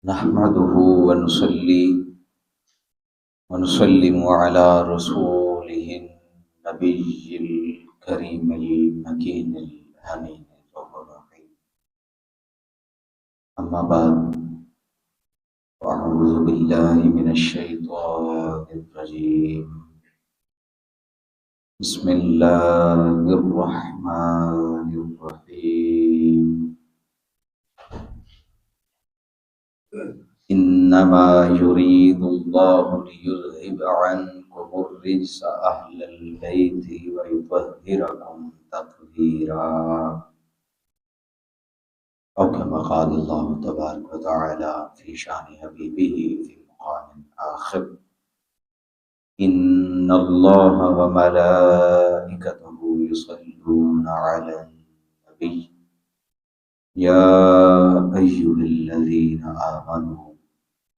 نحمده ونصلي ونسلم على رسوله النبي الكريم المكين الأمين الرحيم. أما بعد، أعوذ بالله من الشيطان الرجيم. بسم الله الرحمن الرحيم. إنما يريد الله ليذهب عنكم الرجس أهل البيت ويطهركم تطهيرا، أو كما قال الله تبارك وتعالى في شأن حبيبه في مقام آخر: إن الله وملائكته يصلون على النبي يا أيها الذين آمنوا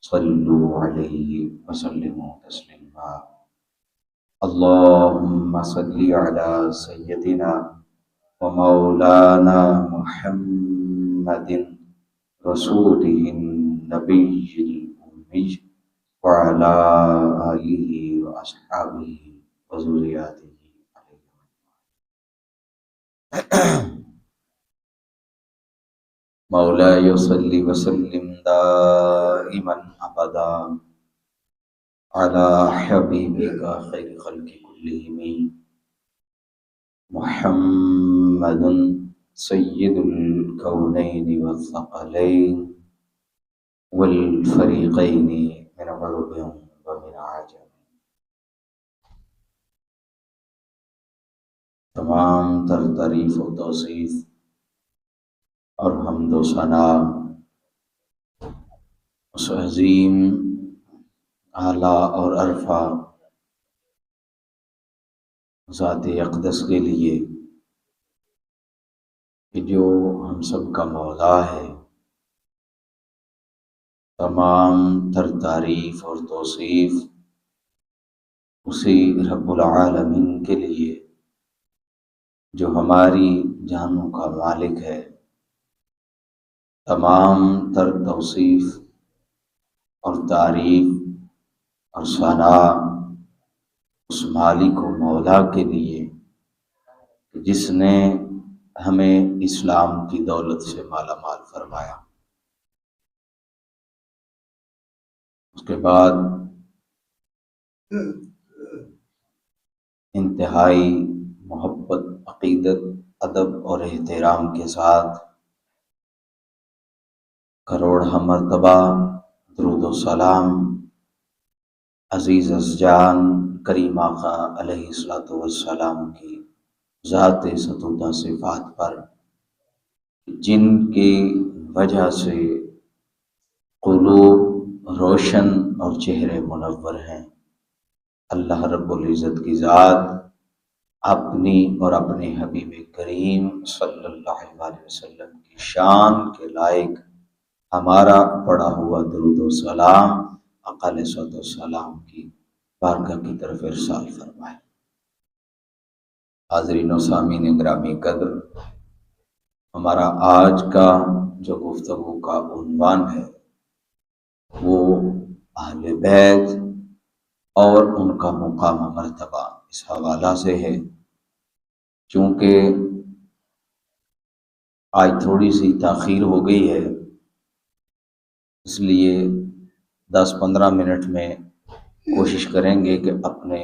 صلوا عليه وسلموا تسليما. اللهم صل على سيدنا ومولانا محمد رسوله النبي الأمي وعلى آله وأصحابه وذرياته مولاي صل وسلم دائما أبدا على حبيبك خير خلق كلهم محمد سيد الكونين والثقلين والفريقين من عرب ومن عجم. تمام تر تعریف و توصیف اور حمد و ثنا اس عظیم، اعلیٰ اور عرفہ ذات اقدس کے لیے کہ جو ہم سب کا مولا ہے. تمام تر تعریف اور توصیف اسی رب العالمین کے لیے جو ہماری جانوں کا مالک ہے. تمام تر توصیف اور تعریف اور ثنا اس مالک و مولا کے لیے جس نے ہمیں اسلام کی دولت سے مالا مال فرمایا. اس کے بعد انتہائی محبت، عقیدت، ادب اور احترام کے ساتھ کروڑہ مرتبہ درود و سلام عزیز ازجان کریم آقا علیہ الصلوۃ والسلام کی ذات ستودہ صفات پر، جن کی وجہ سے قلوب روشن اور چہرے منور ہیں. اللہ رب العزت کی ذات اپنی اور اپنے حبیب کریم صلی اللہ علیہ وسلم کی شان کے لائق ہمارا پڑھا ہوا درود و سلام آقا علیہ الصلوۃ والسلام کی بارگاہ کی طرف ارسال فرمائے. حاضرین و سامعین گرامی قدر، ہمارا آج کا جو گفتگو کا عنوان ہے وہ اہل بیت اور ان کا مقام مرتبہ اس حوالہ سے ہے. چونکہ آج تھوڑی سی تاخیر ہو گئی ہے، اس لیے 10-15 منٹ میں کوشش کریں گے کہ اپنے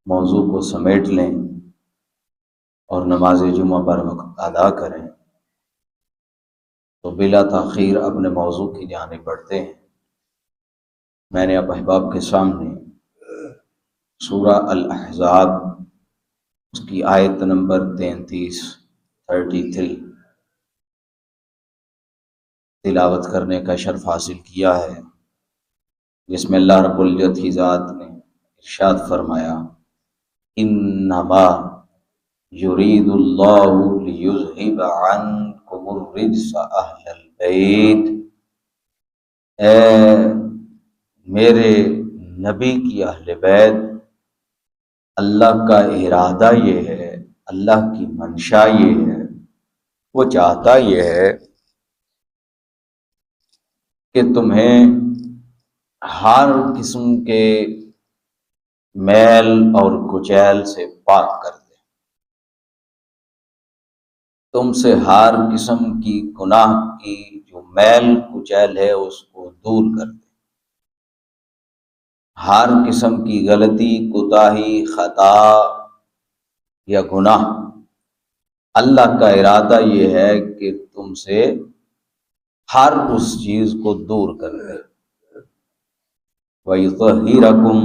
موضوع کو سمیٹ لیں اور نماز جمعہ پر وقت ادا کریں. تو بلا تاخیر اپنے موضوع کی جانب بڑھتے ہیں. میں نے اب احباب کے سامنے سورہ الاحزاب اس کی آیت نمبر 33 تلاوت کرنے کا شرف حاصل کیا ہے، جس میں اللہ رب العزت کی ذات نے ارشاد فرمایا: انما یرید اللہ لیذہب عنکم الرجس اہل البیت. اے میرے نبی کی اہل بیت، اللہ کا ارادہ یہ ہے، اللہ کی منشا یہ ہے، وہ چاہتا یہ ہے کہ تمہیں ہر قسم کے میل اور کچیل سے پاک کر دے، تم سے ہر قسم کی گناہ کی جو میل کچیل ہے اس کو دور کر دے، ہر قسم کی غلطی، کوتاہی، خطا یا گناہ، اللہ کا ارادہ یہ ہے کہ تم سے ہر اس چیز کو دور کر دے۔ وَيُطَهِّرَكُمْ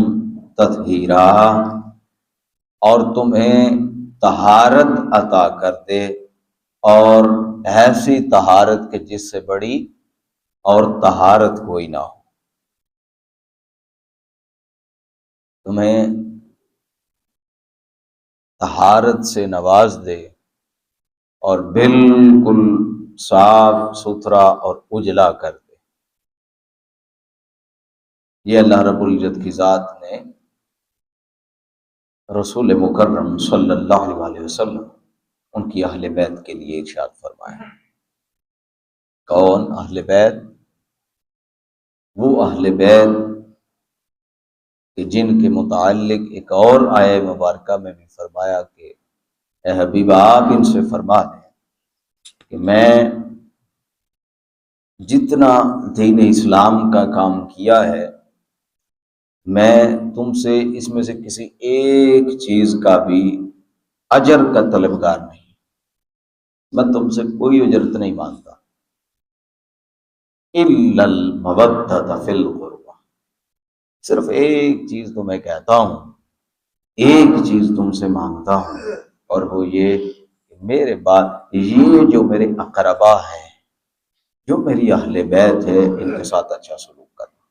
تَطْهِيرًا، اور تمہیں طہارت عطا کر دے، اور ایسی طہارت کہ جس سے بڑی اور طہارت کوئی نہ ہو، تمہیں طہارت سے نواز دے اور بالکل صاف ستھرا اور اجلا کر دے۔ یہ اللہ رب العزت کی ذات نے رسول مکرم صلی اللہ علیہ وسلم ان کی اہل بیت کے لیے ارشاد فرمایا۔ کون اہل بیت؟ وہ اہل بیت کہ جن کے متعلق ایک اور آیہ مبارکہ میں بھی فرمایا کہ اے حبیب آپ ان سے فرما دیں کہ میں جتنا دین اسلام کا کام کیا ہے، میں تم سے اس میں سے کسی ایک چیز کا بھی اجر کا طلبگار نہیں، میں تم سے کوئی اجرت نہیں مانگتا، الا المودۃ فی القربہ، صرف ایک چیز تو میں کہتا ہوں، ایک چیز تم سے مانگتا ہوں، اور وہ یہ کہ میرے بعد یہ جو میرے اقربا ہیں، جو میری اہل بیت ہے، ان کے ساتھ اچھا سلوک کرنا۔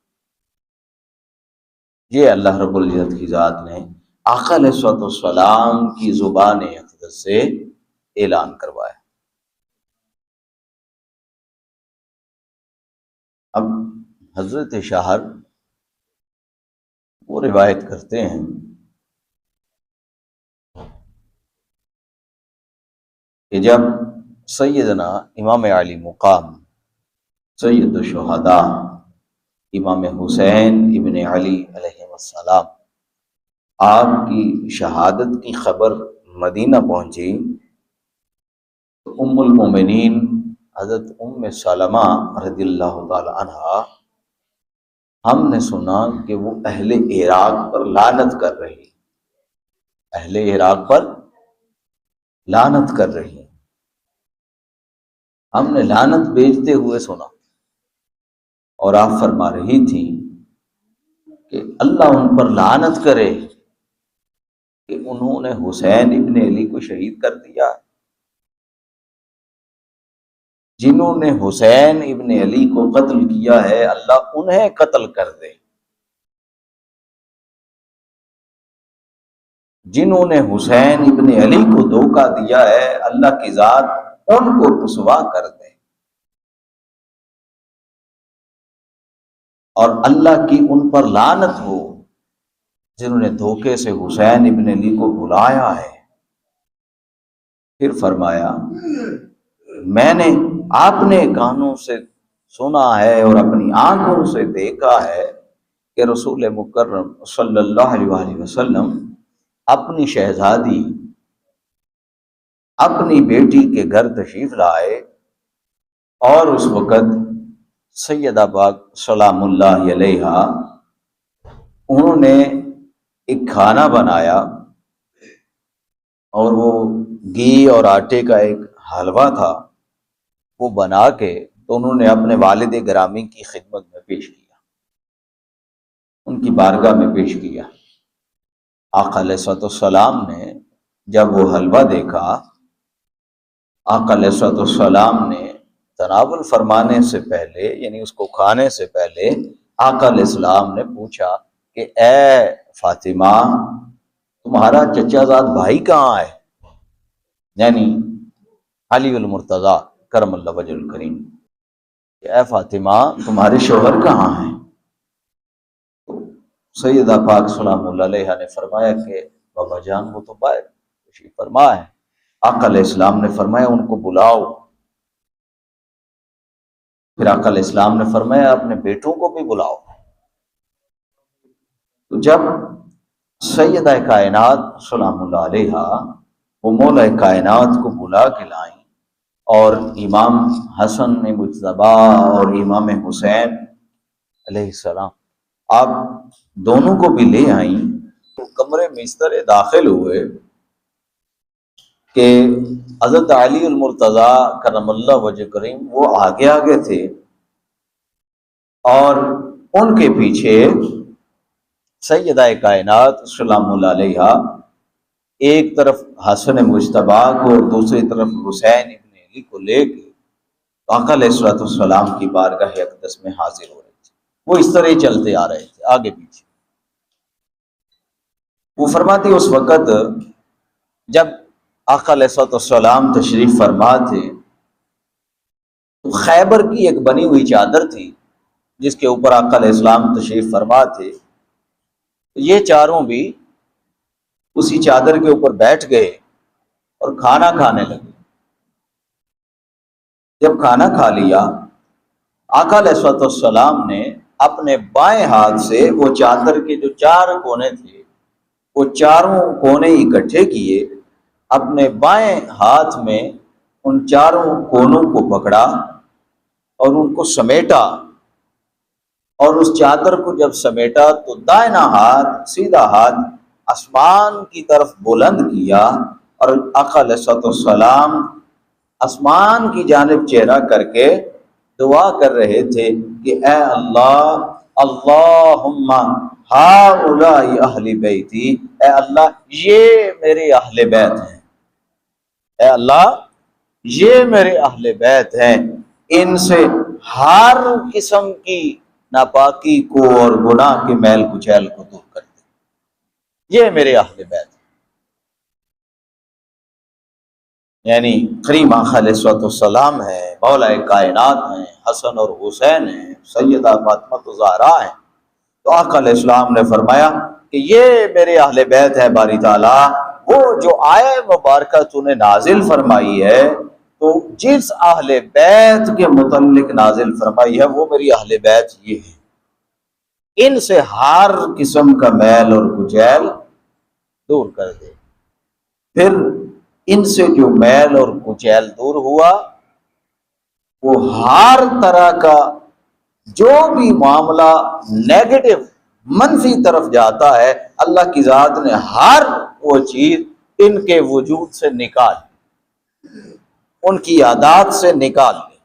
یہ اللہ رب العزت کی ذات نے آقا علیہ الصلوۃ والسلام کی زبان اقدس سے اعلان کروایا۔ اب حضرت شاہر وہ روایت کرتے ہیں کہ جب سیدنا امام علی مقام سید الشہداء امام حسین ابن علی علیہ السلام آپ کی شہادت کی خبر مدینہ پہنچی تو ام المومنین حضرت ام سلمہ رضی اللہ تعالی عنہا، ہم نے سنا کہ وہ اہل عراق پر لعنت کر رہی، اہل عراق پر لعنت کر رہی، ہم نے لعنت بیچتے ہوئے سنا، اور آپ فرما رہی تھی کہ اللہ ان پر لعنت کرے کہ انہوں نے حسین ابن علی کو شہید کر دیا، جنہوں نے حسین ابن علی کو قتل کیا ہے اللہ انہیں قتل کر دے، جنہوں نے حسین ابن علی کو دھوکہ دیا ہے اللہ کی ذات ان کو رسوا کر دے، اور اللہ کی ان پر لعنت ہو جنہوں نے دھوکے سے حسین ابن علی کو بلایا ہے۔ پھر فرمایا میں نے آپ نے کانوں سے سنا ہے اور اپنی آنکھوں سے دیکھا ہے کہ رسول مکرم صلی اللہ علیہ وسلم اپنی شہزادی اپنی بیٹی کے گھر تشریف لائے، اور اس وقت سیدہ پاک سلام اللہ علیہا انہوں نے ایک کھانا بنایا، اور وہ گھی اور آٹے کا ایک حلوہ تھا، وہ بنا کے تو انہوں نے اپنے والد گرامی کی خدمت میں پیش کیا، ان کی بارگاہ میں پیش کیا۔ آقا علیہ الصلوۃ والسلام نے جب وہ حلوہ دیکھا، آقا علیہ الصلوۃ والسلام نے تناول فرمانے سے پہلے، یعنی اس کو کھانے سے پہلے، آقا علیہ السلام نے پوچھا کہ اے فاطمہ تمہارا چچا زاد بھائی کہاں ہے، یعنی علی المرتضیٰ کرم اللہ وجہ الکریم، کہ اے فاطمہ تمہارے شوہر کہاں ہیں؟ تو سیدہ پاک سلام اللہ علیہ نے فرمایا کہ بابا جان وہ تو باہر تشریف فرما ہے۔ آقا علیہ السلام نے فرمایا ان کو بلاؤ۔ پھر آقا علیہ السلام نے فرمایا اپنے بیٹوں کو بھی بلاؤ۔ تو جب سیدہ کائنات سلام اللہ علیہا وہ مولا کائنات کو بلا کے لائیں اور امام حسن مجتبی اور امام حسین علیہ السلام آپ دونوں کو بھی لے آئیں، تو کمرے میں اس طرح داخل ہوئے کہ حضرت علی المرتضیٰ کرم اللہ وجہ کریم وہ آگے آگے تھے اور ان کے پیچھے سیدہ کائنات سلام اللہ علیہا ایک طرف حسن مجتبی کو اور دوسری طرف حسین ابن علی کو لے کے آقا علیہ الصلوۃ والسلام کی بارگاہ اقدس میں حاضر ہو رہے تھے۔ وہ اس طرح ہی چلتے آ رہے تھے آگے پیچھے۔ وہ فرماتے اس وقت جب آقا علیہ الصلوۃ والسلام تشریف فرما تھے تو خیبر کی ایک بنی ہوئی چادر تھی جس کے اوپر آقا علیہ السلام تشریف فرما تھے، یہ چاروں بھی اسی چادر کے اوپر بیٹھ گئے اور کھانا کھانے لگے۔ جب کھانا کھا لیا آقا علیہ الصلوۃ والسلام نے اپنے بائیں ہاتھ سے وہ چادر کے جو چار کونے تھے وہ چاروں کونے اکٹھے کیے، اپنے بائیں ہاتھ میں ان چاروں کونوں کو پکڑا اور ان کو سمیٹا، اور اس چادر کو جب سمیٹا تو دائنا ہاتھ سیدھا ہاتھ آسمان کی طرف بلند کیا اور آقا علیہ الصلوۃ والسلام آسمان کی جانب چہرہ کر کے دعا کر رہے تھے کہ اے اللہ، اللہم ہؤلاء اہل بیتی، اے اللہ یہ میرے اہل بیت ہیں، اے اللہ یہ میرے اہل بیت ہیں، ان سے ہر قسم کی ناپاکی کو اور گناہ کے میل کچیل کو دور کر دے، یہ میرے اہل بیت ہیں۔ یعنی کریم آقا علیہ الصلوۃ والسلام ہیں، مولا کائنات ہیں، حسن اور حسین ہیں، سیدہ فاطمہ الزہرا ہیں۔ تو آقا علیہ السلام نے فرمایا کہ یہ میرے اہل بیت ہے باری تعالیٰ، وہ جو آیہ مبارکہ تو نے نازل فرمائی ہے تو جس اہل بیت کے متعلق نازل فرمائی ہے وہ میری اہل بیت یہ ہے، ان سے ہر قسم کا میل اور کچیل دور کر دے۔ پھر ان سے جو میل اور کچیل دور ہوا وہ ہر طرح کا جو بھی معاملہ نیگیٹو منفی طرف جاتا ہے اللہ کی ذات نے ہر وہ چیز ان کے وجود سے نکال لی، ان کی عادات سے نکال لی،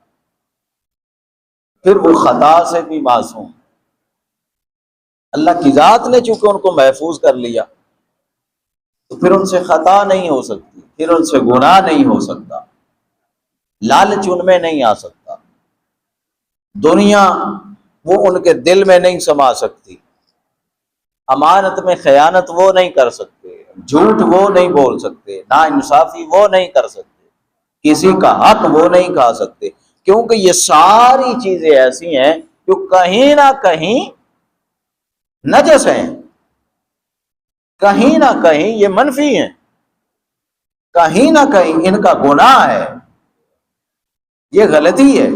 پھر وہ خطا سے بھی معصوم۔ اللہ کی ذات نے چونکہ ان کو محفوظ کر لیا تو پھر ان سے خطا نہیں ہو سکتی، پھر ان سے گناہ نہیں ہو سکتا، لالچ ان میں نہیں آ سکتا، دنیا وہ ان کے دل میں نہیں سما سکتی، امانت میں خیانت وہ نہیں کر سکتے، جھوٹ وہ نہیں بول سکتے، نا انصافی وہ نہیں کر سکتے، کسی کا حق وہ نہیں کھا سکتے، کیونکہ یہ ساری چیزیں ایسی ہیں جو کہیں نہ کہیں نجس ہیں، کہیں نہ کہیں یہ منفی ہیں، کہیں نہ کہیں ان کا گناہ ہے، یہ غلطی ہے۔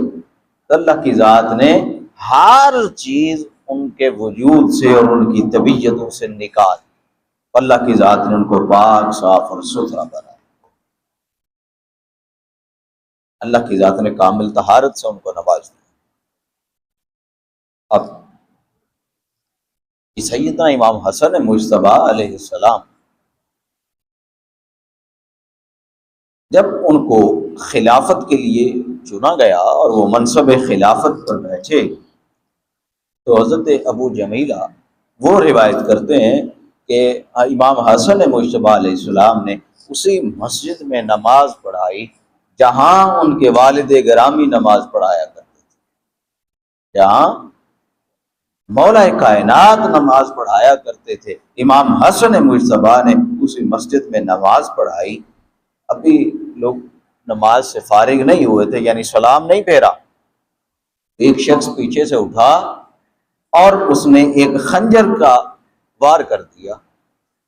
تو اللہ کی ذات نے ہر چیز ان کے وجود سے اور ان کی طبیعتوں سے نکال، اللہ کی ذات نے ان کو پاک صاف اور ستھرا بنایا، اللہ کی ذات نے کامل طہارت سے ان کو نواز دیا۔ اب سیدنا امام حسن مجتبی علیہ السلام جب ان کو خلافت کے لیے چنا گیا اور وہ منصب خلافت پر بیٹھے تو حضرت ابو جمیلہ وہ روایت کرتے ہیں کہ امام حسن مجتبی علیہ السلام نے اسی مسجد میں نماز پڑھائی جہاں ان کے والد گرامی نماز پڑھایا کرتے تھے، جہاں مولا کائنات نماز پڑھایا کرتے تھے امام حسن مجتبی نے اسی مسجد میں نماز پڑھائی۔ ابھی لوگ نماز سے فارغ نہیں ہوئے تھے، یعنی سلام نہیں پھیرا، ایک شخص پیچھے سے اٹھا اور اس نے ایک خنجر کا وار کر دیا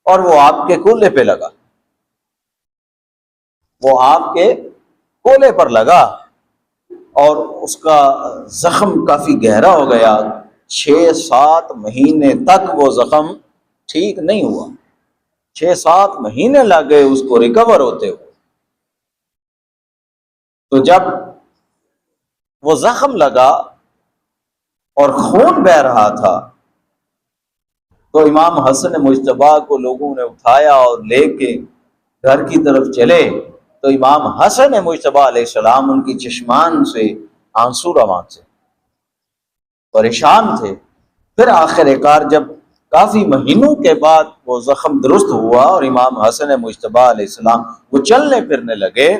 اور وہ آپ کے کولے پہ لگا، وہ آپ کے کولے پر لگا اور اس کا زخم کافی گہرا ہو گیا، 6-7 مہینے تک وہ زخم ٹھیک نہیں ہوا، 6-7 مہینے لگ گئے اس کو ریکور ہوتے ہوئے۔ تو جب وہ زخم لگا اور خون بہہ رہا تھا تو امام حسن مجتبی کو لوگوں نے اٹھایا اور لے کے گھر کی طرف چلے تو امام حسن مجتبی علیہ السلام ان کی چشمان سے آنسو رواں تھے، پریشان تھے۔ پھر آخر کار جب کافی مہینوں کے بعد وہ زخم درست ہوا اور امام حسن مجتبی علیہ السلام وہ چلنے پھرنے لگے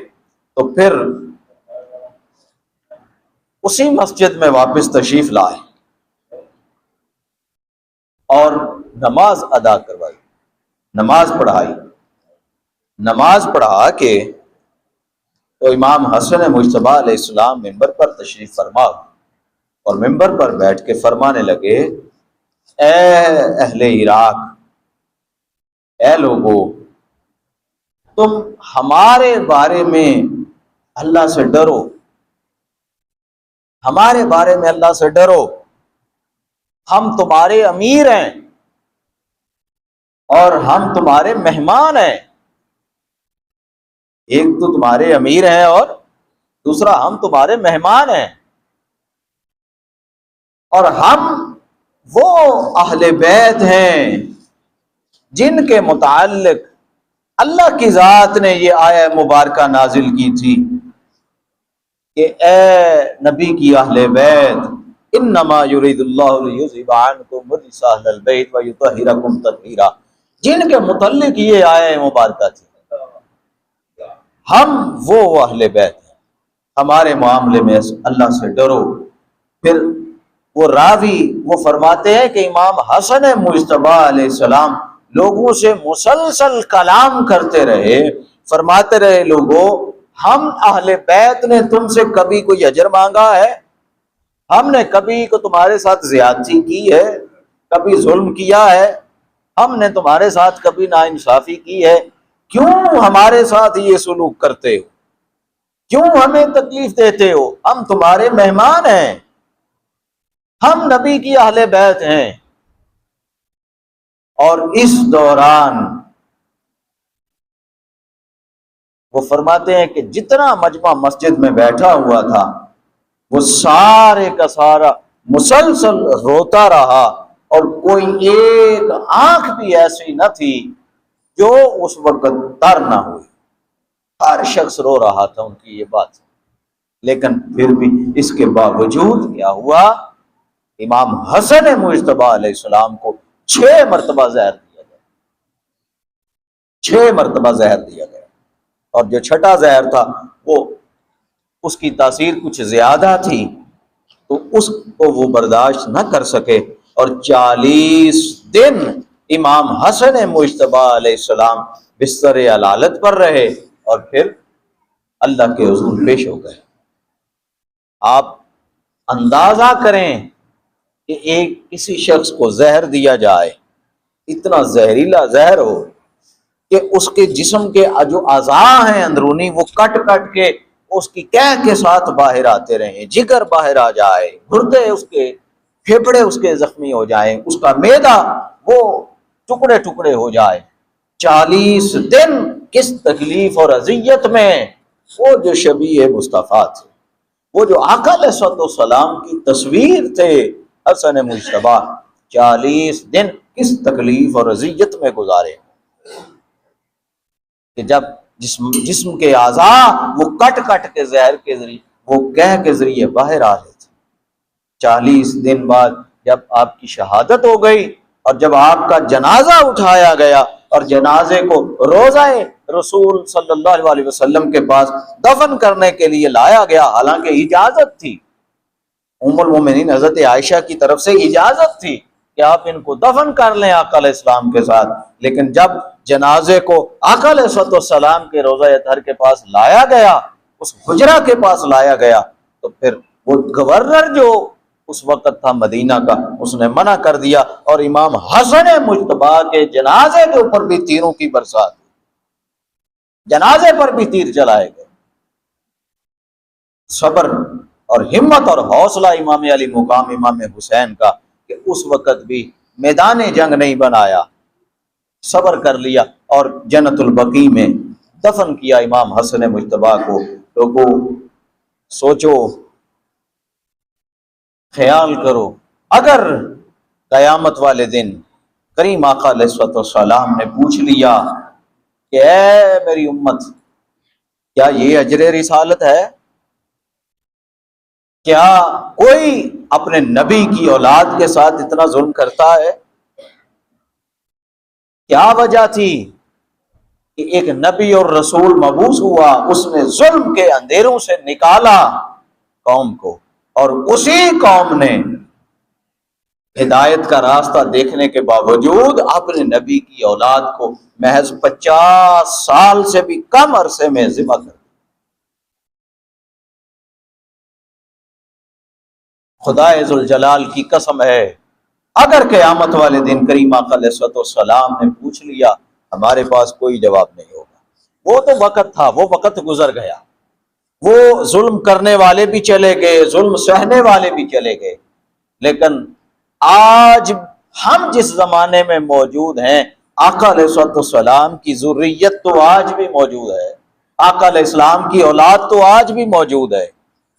تو پھر اسی مسجد میں واپس تشریف لائے اور نماز ادا کروائی، نماز پڑھائی۔ نماز پڑھا کے تو امام حسن مجتبی علیہ السلام ممبر پر تشریف فرما اور ممبر پر بیٹھ کے فرمانے لگے، اے اہل عراق، اے لوگو، تم ہمارے بارے میں اللہ سے ڈرو، ہمارے بارے میں اللہ سے ڈرو، ہم تمہارے امیر ہیں اور ہم تمہارے مہمان ہیں۔ ایک تو تمہارے امیر ہیں اور دوسرا ہم تمہارے مہمان ہیں، اور ہم وہ اہل بیت ہیں جن کے متعلق اللہ کی ذات نے یہ آیہ مبارکہ نازل کی تھی کہ اے نبی کی اہل بیت، انما یرید اللہ لیذھب عنکم الرجس اہل البیت ویطہرکم تطہیرا، جن کے متعلق یہ آیہ مبارکہ تھی۔ ہم وہ اہل بیت ہیں، ہمارے معاملے میں اللہ سے ڈرو۔ پھر وہ راوی وہ فرماتے ہیں کہ امام حسن مجتبی علیہ السلام لوگوں سے مسلسل کلام کرتے رہے، فرماتے رہے، لوگوں، ہم اہل بیت نے تم سے کبھی کوئی اجر مانگا ہے؟ ہم نے کبھی کو تمہارے ساتھ زیادتی کی ہے؟ کبھی ظلم کیا ہے؟ ہم نے تمہارے ساتھ کبھی ناانصافی کی ہے؟ کیوں ہمارے ساتھ یہ سلوک کرتے ہو؟ کیوں ہمیں تکلیف دیتے ہو؟ ہم تمہارے مہمان ہیں، ہم نبی کی اہل بیت ہیں۔ اور اس دوران وہ فرماتے ہیں کہ جتنا مجمع مسجد میں بیٹھا ہوا تھا وہ سارے کا سارا مسلسل روتا رہا، اور کوئی ایک آنکھ بھی ایسی نہ تھی جو اس وقت تر نہ ہوئی، ہر شخص رو رہا تھا ان کی یہ بات۔ لیکن پھر بھی اس کے باوجود کیا ہوا، امام حسن مجتبی علیہ السلام کو 6 مرتبہ زہر دیا گیا، 6 مرتبہ زہر دیا گیا، اور جو چھٹا زہر تھا وہ اس کی تاثیر کچھ زیادہ تھی تو اس کو وہ برداشت نہ کر سکے، اور 40 دن امام حسن مجتبی علیہ السلام بستر علالت پر رہے اور پھر اللہ کے حضور پیش ہو گئے۔ آپ اندازہ کریں کہ ایک کسی شخص کو زہر دیا جائے، اتنا زہریلا زہر ہو کہ اس کے جسم کے جو اعضاء ہیں اندرونی وہ کٹ کٹ کے اس کی قے کے ساتھ باہر آتے رہیں، جگر باہر آ جائے، گردے اس کے، پھیپھڑے اس کے زخمی ہو جائیں، اس کا معدہ وہ ٹکڑے ٹکڑے ہو جائے، 40 دن کس تکلیف اور اذیت میں وہ جو شبیہ مصطفیٰ تھے، وہ جو آقا علیہ السلام کی تصویر تھے حسن مجتبی، 40 دن کس تکلیف اور اذیت میں گزارے کہ جب جسم کے اعضاء وہ کٹ کٹ کے زہر کے ذریعے، وہ قے کے ذریعے باہر آ رہے تھے۔ 40 دن بعد جب آپ کی شہادت ہو گئی اور جب آپ کا جنازہ اٹھایا گیا اور جنازے کو روضہ رسول صلی اللہ علیہ وسلم کے پاس دفن کرنے کے لیے لایا گیا، حالانکہ اجازت تھی، ام المومنین حضرت عائشہ کی طرف سے اجازت تھی کہ آپ ان کو دفن کر لیں آقا علیہ السلام کے ساتھ، لیکن جب جنازے کو آقا علیہ السلام کے روضہ اطہر کے پاس لایا گیا، اس حجرہ کے پاس لایا گیا، تو پھر وہ گورنر جو اس وقت تھا مدینہ کا، اس نے منع کر دیا اور امام حسن مجتبی کے جنازے کے اوپر بھی تیروں کی برسات، جنازے پر بھی تیر چلائے گئے۔ صبر اور ہمت اور حوصلہ امام علی مقام امام حسین کا کہ اس وقت بھی میدان جنگ نہیں بنایا، صبر کر لیا اور جنت البقیع میں دفن کیا امام حسن مجتبی کو۔ لوگوں سوچو، خیال کرو، اگر قیامت والے دن کریم آقا علیہ الصلوۃ والسلام نے پوچھ لیا کہ اے میری امت، کیا یہ اجر رسالت ہے؟ کیا کوئی اپنے نبی کی اولاد کے ساتھ اتنا ظلم کرتا ہے؟ کیا وجہ تھی کہ ایک نبی اور رسول مبعوث ہوا، اس نے ظلم کے اندھیروں سے نکالا قوم کو، اور اسی قوم نے ہدایت کا راستہ دیکھنے کے باوجود اپنے نبی کی اولاد کو محض 50 سال سے بھی کم عرصے میں ذبح کر دیا۔ خدا ذوالجلال کی قسم ہے، اگر قیامت والے دن کریم آقا علیہ الصلوۃ والسلام نے پوچھ لیا، ہمارے پاس کوئی جواب نہیں ہوگا۔ وہ تو وقت تھا، وہ وقت گزر گیا، وہ ظلم کرنے والے بھی چلے گئے، ظلم سہنے والے بھی چلے گئے، لیکن آج ہم جس زمانے میں موجود ہیں، آقا علیہ الصلوۃ والسلام کی ذریت تو آج بھی موجود ہے، آقا علیہ السلام کی اولاد تو آج بھی موجود ہے۔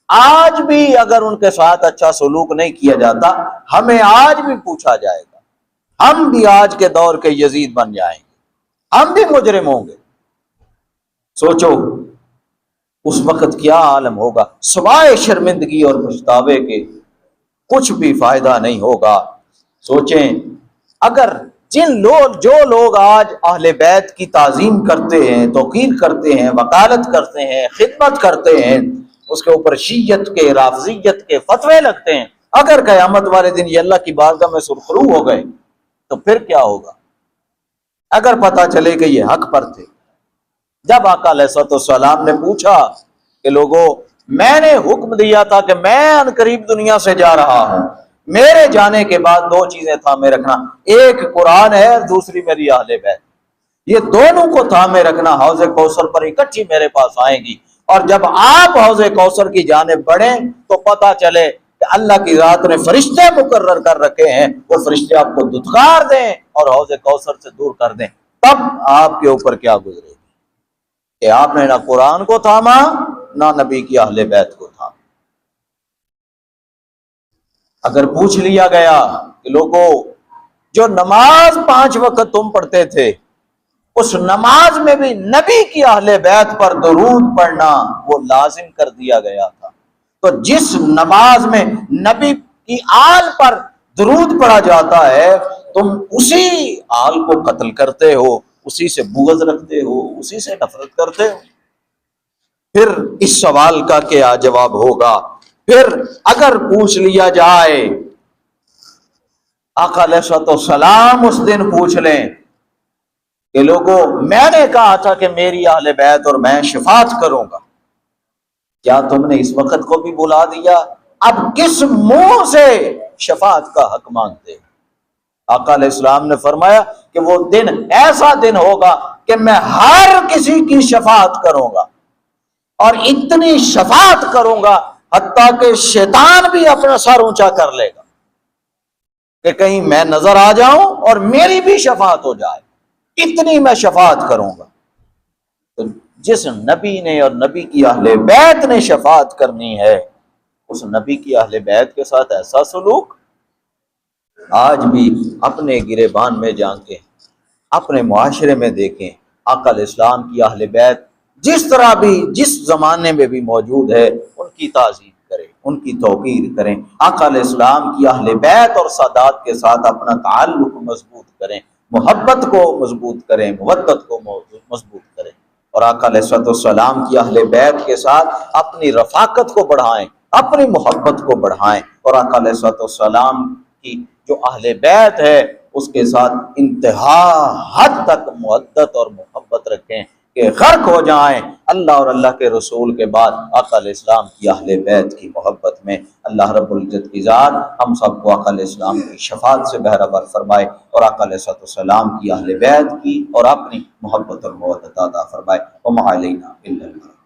آج بھی اگر ان کے ساتھ اچھا سلوک نہیں کیا جاتا، ہمیں آج بھی پوچھا جائے گا، ہم بھی آج کے دور کے یزید بن جائیں گے، ہم بھی مجرم ہوں گے۔ سوچو اس وقت کیا عالم ہوگا، سوائے شرمندگی اور پچھتاوے کے کچھ بھی فائدہ نہیں ہوگا۔ سوچیں، اگر جو لوگ آج اہل بیت کی تعظیم کرتے ہیں، توقیر کرتے ہیں، وکالت کرتے ہیں، خدمت کرتے ہیں، اس کے اوپر شیعت کے، رافضیت کے فتوے لگتے ہیں، اگر قیامت والے دن یہ اللہ کی بارگاہ میں سرخرو ہو گئے تو پھر کیا ہوگا؟ اگر پتہ چلے کہ یہ حق پر تھے۔ جب آقا علیہ الصلوۃ والسلام نے پوچھا کہ لوگوں، میں نے حکم دیا تھا کہ میں عنقریب دنیا سے جا رہا ہوں، میرے جانے کے بعد 2 چیزیں تھامے رکھنا، ایک قرآن ہے اور دوسری میری اہل بیت، یہ دونوں کو تھامے رکھنا، حوض کوثر پر اکٹھی میرے پاس آئیں گی، اور جب آپ حوض کوثر کی جانب بڑھیں تو پتہ چلے کہ اللہ کی ذات نے فرشتے مقرر کر رکھے ہیں، وہ فرشتے آپ کو دھتکار دیں اور حوض کوثر سے دور کر دیں، تب آپ کے اوپر کیا گزرے گی کہ آپ نے نہ قرآن کو تھاما نہ نبی کی اہل بیت کو تھاما۔ اگر پوچھ لیا گیا کہ لوگوں، جو نماز 5 وقت تم پڑھتے تھے، اس نماز میں بھی نبی کی اہل بیت پر درود پڑھنا وہ لازم کر دیا گیا تھا، تو جس نماز میں نبی کی آل پر درود پڑھا جاتا ہے، تم اسی آل کو قتل کرتے ہو، اسی سے بغض رکھتے ہو، اسی سے نفرت کرتے ہو، پھر اس سوال کا کیا جواب ہوگا؟ پھر اگر پوچھ لیا جائے، آقا علیہ الصلوۃ والسلام اس دن پوچھ لیں کہ لوگوں، میں نے کہا تھا کہ میری اہل بیت اور میں شفاعت کروں گا، کیا تم نے اس وقت کو بھی بلا دیا؟ اب کس منہ سے شفاعت کا حق مانگتے ہیں؟ آقا علیہ السلام نے فرمایا کہ وہ دن ایسا دن ہوگا کہ میں ہر کسی کی شفاعت کروں گا، اور اتنی شفاعت کروں گا حتیٰ کہ شیطان بھی اپنا سر اونچا کر لے گا کہ کہیں میں نظر آ جاؤں اور میری بھی شفاعت ہو جائے، اتنی میں شفاعت کروں گا۔ تو جس نبی نے اور نبی کی اہل بیت نے شفاعت کرنی ہے، اس نبی کی اہل بیت کے ساتھ ایسا سلوک آج بھی اپنے گریبان میں جانکیں، اپنے معاشرے میں دیکھیں، آقا علیہ السلام کی اہل بیت جس طرح بھی جس زمانے میں بھی موجود ہے، ان کی تعظیم کریں، ان کی توقیر کریں، آقا علیہ السلام کی اہل بیت اور سادات کے ساتھ اپنا تعلق مضبوط کریں، محبت کو مضبوط کریں، مودت کو مضبوط کریں، اور آقا علیہ السلام کی اہل بیت کے ساتھ اپنی رفاقت کو بڑھائیں، اپنی محبت کو بڑھائیں، اور آقا علیہ السلام کی جو اہل بیت ہے اس کے ساتھ انتہا حد تک مودت اور محبت رکھیں کہ غرق ہو جائیں اللہ اور اللہ کے رسول کے بعد آقا علیہ السلام کی اہل بیت کی محبت میں۔ اللہ رب العزت کی ذات ہم سب کو آقا علیہ السلام کی شفاعت سے بہرہ فرمائے، اور آقا علیہ السلام کی اہل بیت کی اور اپنی محبت اور مودت عطا فرمائے۔ وما علینا الا البلاغ۔